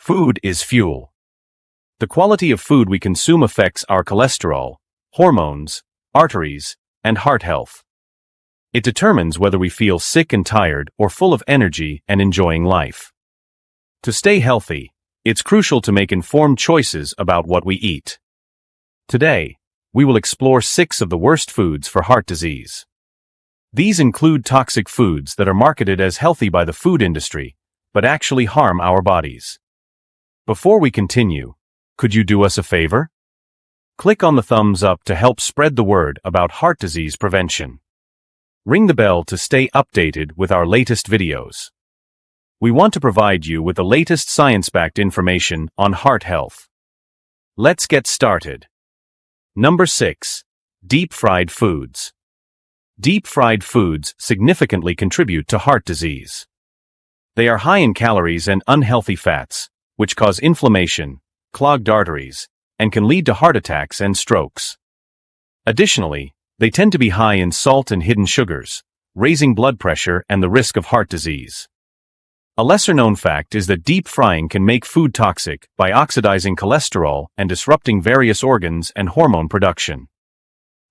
Food is fuel. The quality of food we consume affects our cholesterol, hormones, arteries, and heart health. It determines whether we feel sick and tired or full of energy and enjoying life. To stay healthy, it's crucial to make informed choices about what we eat. Today, we will explore 6 of the worst foods for heart disease. These include toxic foods that are marketed as healthy by the food industry, but actually harm our bodies. Before we continue, could you do us a favor? Click on the thumbs up to help spread the word about heart disease prevention. Ring the bell to stay updated with our latest videos. We want to provide you with the latest science-backed information on heart health. Let's get started. Number 6. Deep-fried foods. Deep-fried foods significantly contribute to heart disease. They are high in calories and unhealthy fats, which cause inflammation, clogged arteries, and can lead to heart attacks and strokes. Additionally, they tend to be high in salt and hidden sugars, raising blood pressure and the risk of heart disease. A lesser-known fact is that deep frying can make food toxic by oxidizing cholesterol and disrupting various organs and hormone production.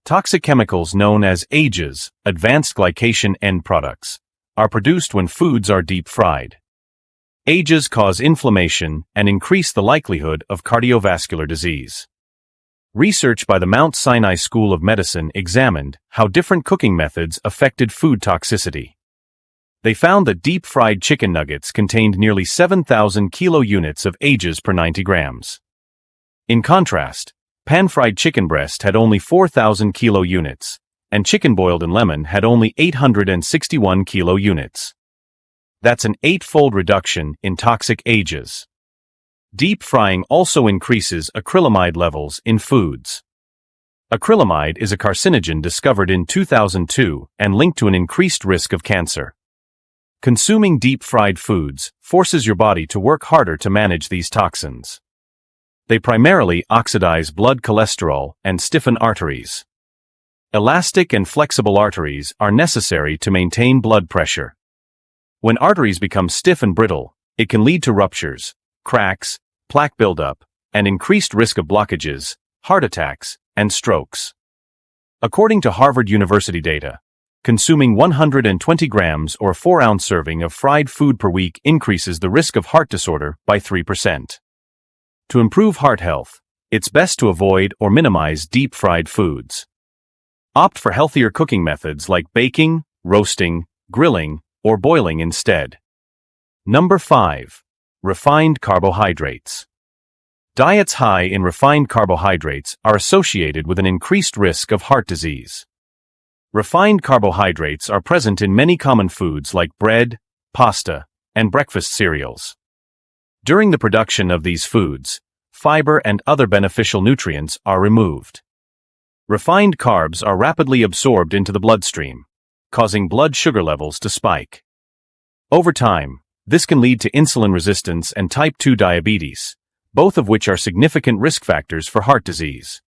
Toxic chemicals known as AGEs, advanced glycation end products, are produced when foods are deep fried. AGEs cause inflammation and increase the likelihood of cardiovascular disease. Research by the Mount Sinai School of Medicine examined how different cooking methods affected food toxicity. They found that deep-fried chicken nuggets contained nearly 7,000 kilo-units of AGEs per 90 grams. In contrast, pan-fried chicken breast had only 4,000 kilo-units, and chicken boiled in lemon had only 861 kilo-units. That's an 8-fold reduction in toxic AGEs. Deep frying also increases acrylamide levels in foods. Acrylamide is a carcinogen discovered in 2002 and linked to an increased risk of cancer. Consuming deep-fried foods forces your body to work harder to manage these toxins. They primarily oxidize blood cholesterol and stiffen arteries. Elastic and flexible arteries are necessary to maintain blood pressure. When arteries become stiff and brittle, it can lead to ruptures, cracks, plaque buildup, and increased risk of blockages, heart attacks, and strokes. According to Harvard University data, consuming 120 grams or 4-ounce serving of fried food per week increases the risk of heart disorder by 3%. To improve heart health, it's best to avoid or minimize deep-fried foods. Opt for healthier cooking methods like baking, roasting, grilling, or boiling instead. Number 5. Refined carbohydrates. Diets high in refined carbohydrates are associated with an increased risk of heart disease. Refined carbohydrates are present in many common foods like bread, pasta, and breakfast cereals. During the production of these foods, fiber and other beneficial nutrients are removed. Refined carbs are rapidly absorbed into the bloodstream, causing blood sugar levels to spike. Over time, this can lead to insulin resistance and type 2 diabetes, both of which are significant risk factors for heart disease.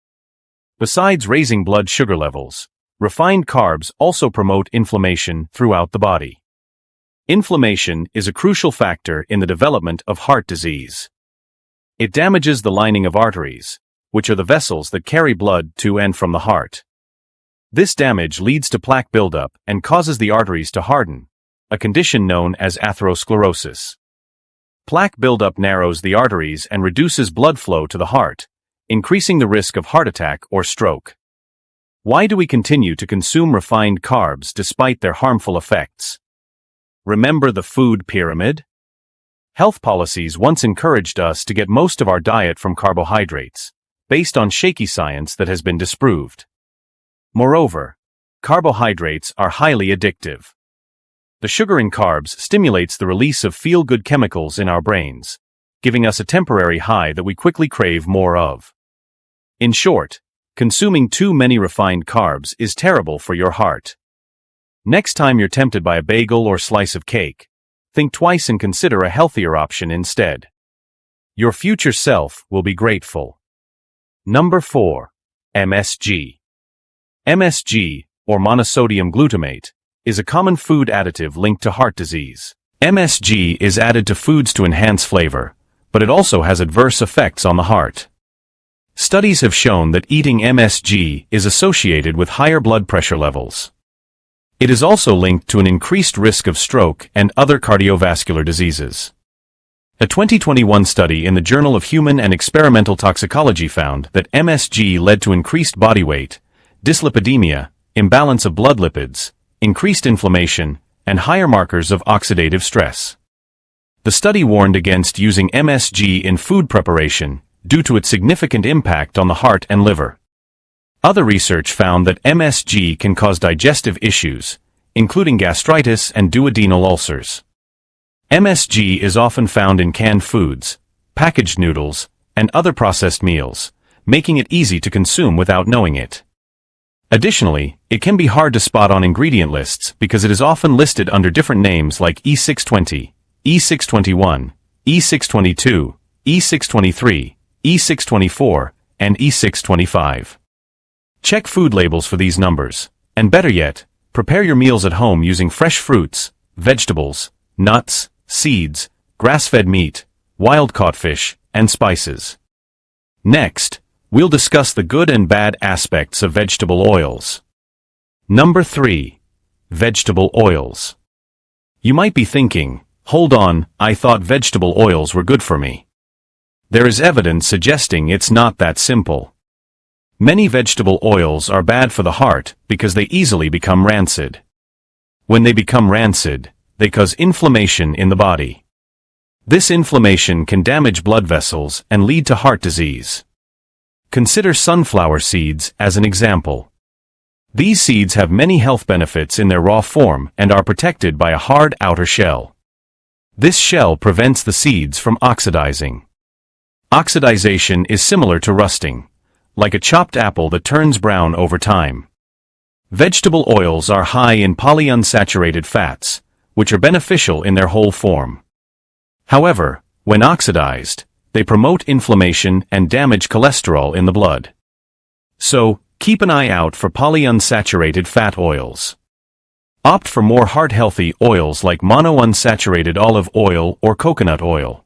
Besides raising blood sugar levels, refined carbs also promote inflammation throughout the body. Inflammation is a crucial factor in the development of heart disease. It damages the lining of arteries, which are the vessels that carry blood to and from the heart. This damage leads to plaque buildup and causes the arteries to harden, a condition known as atherosclerosis. Plaque buildup narrows the arteries and reduces blood flow to the heart, increasing the risk of heart attack or stroke. Why do we continue to consume refined carbs despite their harmful effects? Remember the food pyramid? Health policies once encouraged us to get most of our diet from carbohydrates, based on shaky science that has been disproved. Moreover, carbohydrates are highly addictive. The sugar in carbs stimulates the release of feel-good chemicals in our brains, giving us a temporary high that we quickly crave more of. In short, consuming too many refined carbs is terrible for your heart. Next time you're tempted by a bagel or slice of cake, think twice and consider a healthier option instead. Your future self will be grateful. Number 4. MSG. MSG, or monosodium glutamate, is a common food additive linked to heart disease. MSG is added to foods to enhance flavor, but it also has adverse effects on the heart. Studies have shown that eating MSG is associated with higher blood pressure levels. It is also linked to an increased risk of stroke and other cardiovascular diseases. A 2021 study in the Journal of Human and Experimental Toxicology found that MSG led to increased body weight, dyslipidemia, imbalance of blood lipids, increased inflammation, and higher markers of oxidative stress. The study warned against using MSG in food preparation due to its significant impact on the heart and liver. Other research found that MSG can cause digestive issues, including gastritis and duodenal ulcers. MSG is often found in canned foods, packaged noodles, and other processed meals, making it easy to consume without knowing it. Additionally, it can be hard to spot on ingredient lists because it is often listed under different names like E620, E621, E622, E623, E624, and E625. Check food labels for these numbers, and better yet, prepare your meals at home using fresh fruits, vegetables, nuts, seeds, grass-fed meat, wild-caught fish, and spices. Next, we'll discuss the good and bad aspects of vegetable oils. Number 3. Vegetable oils. You might be thinking, hold on, I thought vegetable oils were good for me. There is evidence suggesting it's not that simple. Many vegetable oils are bad for the heart because they easily become rancid. When they become rancid, they cause inflammation in the body. This inflammation can damage blood vessels and lead to heart disease. Consider sunflower seeds as an example. These seeds have many health benefits in their raw form and are protected by a hard outer shell. This shell prevents the seeds from oxidizing. Oxidization is similar to rusting, like a chopped apple that turns brown over time. Vegetable oils are high in polyunsaturated fats, which are beneficial in their whole form. However, when oxidized, they promote inflammation and damage cholesterol in the blood. So, keep an eye out for polyunsaturated fat oils. Opt for more heart-healthy oils like monounsaturated olive oil or coconut oil.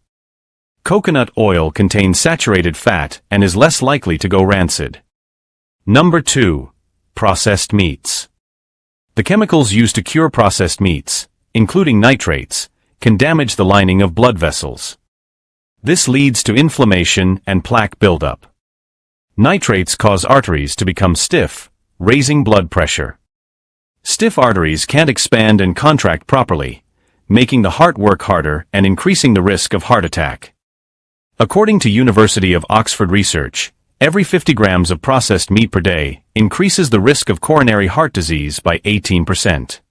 Coconut oil contains saturated fat and is less likely to go rancid. Number 2. Processed meats. The chemicals used to cure processed meats, including nitrates, can damage the lining of blood vessels. This leads to inflammation and plaque buildup. Nitrates cause arteries to become stiff, raising blood pressure. Stiff arteries can't expand and contract properly, making the heart work harder and increasing the risk of heart attack. According to University of Oxford research, every 50 grams of processed meat per day increases the risk of coronary heart disease by 18%.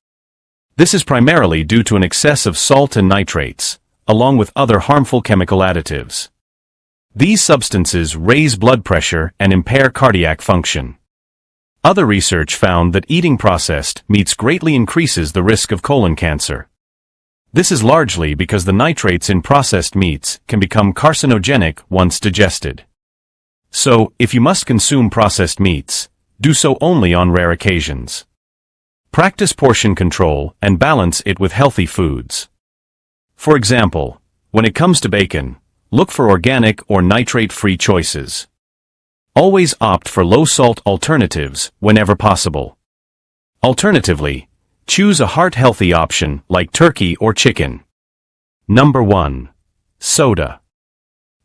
This is primarily due to an excess of salt and nitrates, along with other harmful chemical additives. These substances raise blood pressure and impair cardiac function. Other research found that eating processed meats greatly increases the risk of colon cancer. This is largely because the nitrates in processed meats can become carcinogenic once digested. So, if you must consume processed meats, do so only on rare occasions. Practice portion control and balance it with healthy foods. For example, when it comes to bacon, look for organic or nitrate-free choices. Always opt for low-salt alternatives whenever possible. Alternatively, choose a heart-healthy option like turkey or chicken. Number 1. Soda.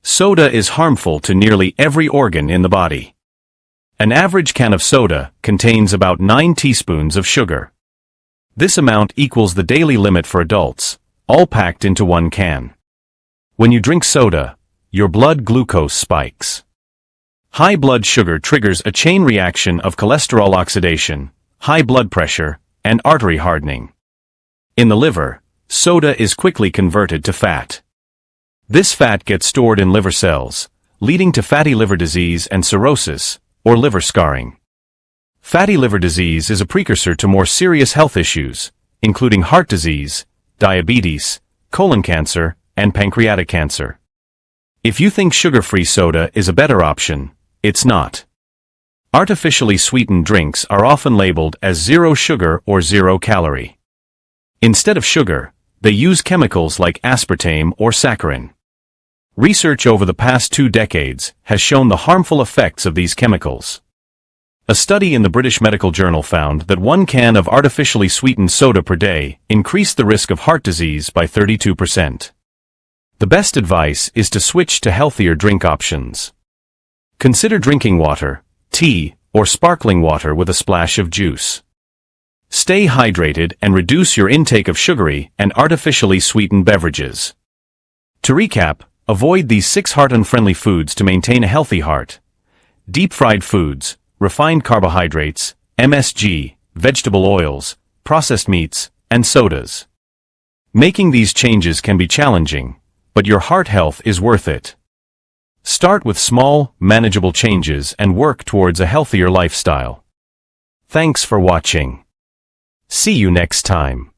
Soda is harmful to nearly every organ in the body. An average can of soda contains about 9 teaspoons of sugar. This amount equals the daily limit for adults, all packed into one can. When you drink soda, your blood glucose spikes. High blood sugar triggers a chain reaction of cholesterol oxidation, high blood pressure, and artery hardening. In the liver, soda is quickly converted to fat. This fat gets stored in liver cells, leading to fatty liver disease and cirrhosis, or liver scarring. Fatty liver disease is a precursor to more serious health issues, including heart disease, diabetes, colon cancer, and pancreatic cancer. If you think sugar-free soda is a better option, it's not. Artificially sweetened drinks are often labeled as zero sugar or zero calorie. Instead of sugar, they use chemicals like aspartame or saccharin. Research over the past 2 decades has shown the harmful effects of these chemicals. A study in the British Medical Journal found that 1 can of artificially sweetened soda per day increased the risk of heart disease by 32%. The best advice is to switch to healthier drink options. Consider drinking water, tea, or sparkling water with a splash of juice. Stay hydrated and reduce your intake of sugary and artificially sweetened beverages. To recap, avoid these 6 heart-unfriendly foods to maintain a healthy heart. Deep-fried foods, refined carbohydrates, MSG, vegetable oils, processed meats, and sodas. Making these changes can be challenging, but your heart health is worth it. Start with small, manageable changes and work towards a healthier lifestyle. Thanks for watching. See you next time.